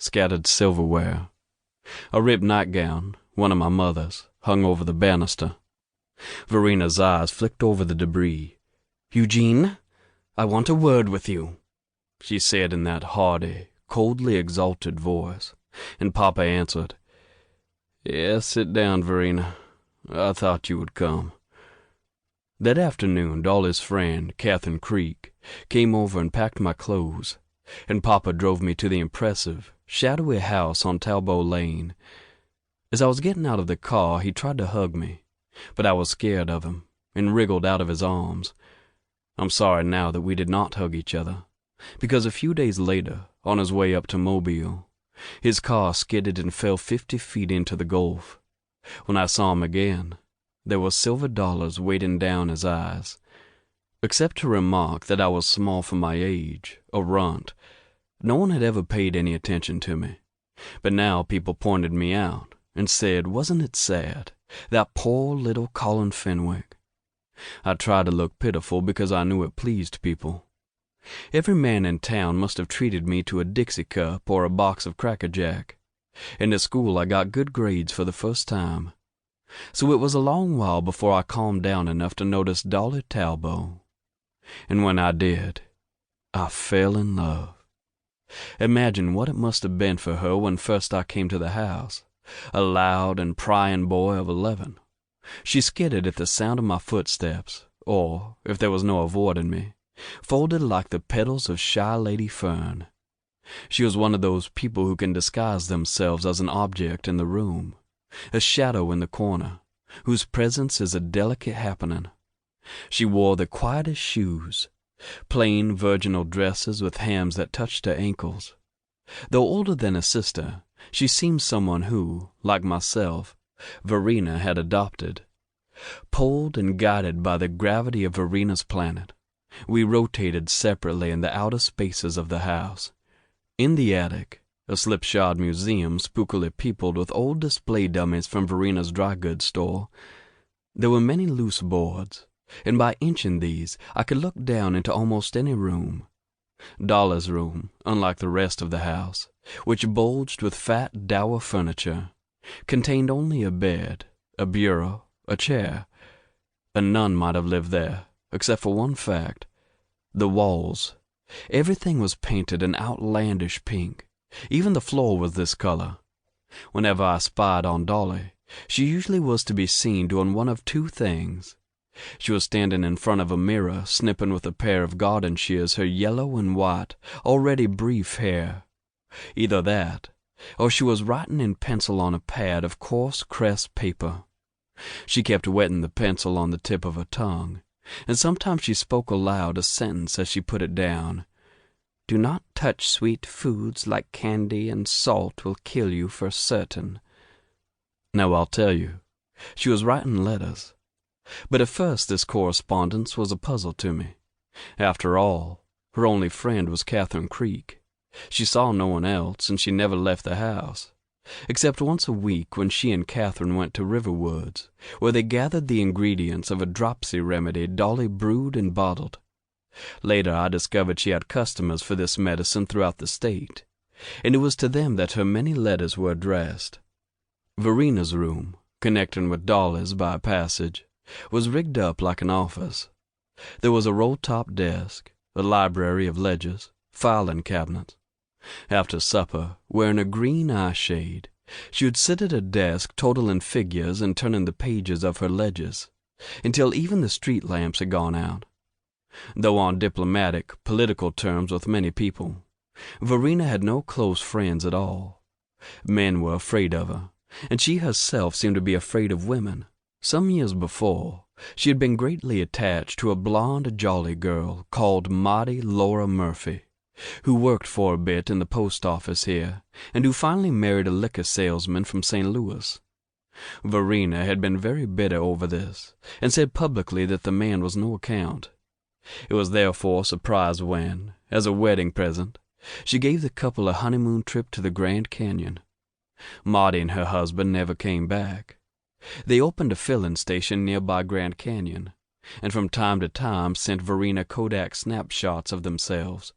scattered silverware. A ribbed nightgown, one of my mother's, hung over the banister. Verena's eyes flicked over the debris. "Eugene, I want a word with you," she said in that hearty, coldly exalted voice, and Papa answered, "Yes, sit down, Verena. I thought you would come." That afternoon, Dolly's friend, Catherine Creek, came over and packed my clothes, and Papa drove me to the impressive, shadowy house on Talbot Lane. As I was getting out of the car, he tried to hug me, but I was scared of him, and wriggled out of his arms. I'm sorry now that we did not hug each other, because a few days later, on his way up to Mobile, his car skidded and fell 50 feet into the Gulf. When I saw him again, there were silver dollars waiting down his eyes. Except to remark that I was small for my age, a runt, no one had ever paid any attention to me. But now people pointed me out and said, wasn't it sad, that poor little Colin Fenwick? I tried to look pitiful because I knew it pleased people. Every man in town must have treated me to a Dixie cup or a box of Cracker Jack, and at school I got good grades for the first time. So it was a long while before I calmed down enough to notice Dolly Talbot. And when I did, I fell in love. Imagine what it must have been for her when first I came to the house, a loud and prying boy of 11. She skidded at the sound of my footsteps, or, if there was no avoiding me, folded like the petals of shy Lady Fern. She was one of those people who can disguise themselves as an object in the room, a shadow in the corner, whose presence is a delicate happening. She wore the quietest shoes, plain virginal dresses with hems that touched her ankles. Though older than a sister, she seemed someone who, like myself, Verena had adopted. Pulled and guided by the gravity of Verena's planet, we rotated separately in the outer spaces of the house. In the attic, a slipshod museum spookily peopled with old display dummies from Verena's dry goods store, there were many loose boards, and by inching these I could look down into almost any room. Dolly's room, unlike the rest of the house, which bulged with fat, dour furniture, contained only a bed, a bureau, a chair. A nun might have lived there, except for one fact: the walls. Everything was painted an outlandish pink. Even the floor was this color. Whenever I spied on Dolly, she usually was to be seen doing one of two things. She was standing in front of a mirror, snipping with a pair of garden shears her yellow and white, already brief hair. Either that, or she was writing in pencil on a pad of coarse crest paper. She kept wetting the pencil on the tip of her tongue, and sometimes she spoke aloud a sentence as she put it down. "Do not touch sweet foods, like candy and salt will kill you for certain." Now I'll tell you, she was writing letters. But at first this correspondence was a puzzle to me. After all, her only friend was Catherine Creek. She saw no one else, and she never left the house, except once a week when she and Catherine went to Riverwoods, where they gathered the ingredients of a dropsy remedy Dolly brewed and bottled. Later I discovered she had customers for this medicine throughout the state, and it was to them that her many letters were addressed. Verena's room, connecting with Dolly's by a passage, was rigged up like an office. There was a roll-top desk, a library of ledgers, filing cabinets. After supper, wearing a green eye shade, she would sit at a desk totaling figures and turning the pages of her ledgers, until even the street lamps had gone out. Though on diplomatic, political terms with many people, Verena had no close friends at all. Men were afraid of her, and she herself seemed to be afraid of women. Some years before, she had been greatly attached to a blonde, jolly girl called Maudie Laura Murphy, who worked for a bit in the post office here, and who finally married a liquor salesman from St. Louis. Verena had been very bitter over this, and said publicly that the man was no account. It was therefore a surprise when, as a wedding present, she gave the couple a honeymoon trip to the Grand Canyon. Maudie and her husband never came back. They opened a filling station nearby Grand Canyon, and from time to time sent Verena Kodak snapshots of themselves.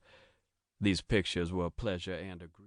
These pictures were a pleasure and a grief.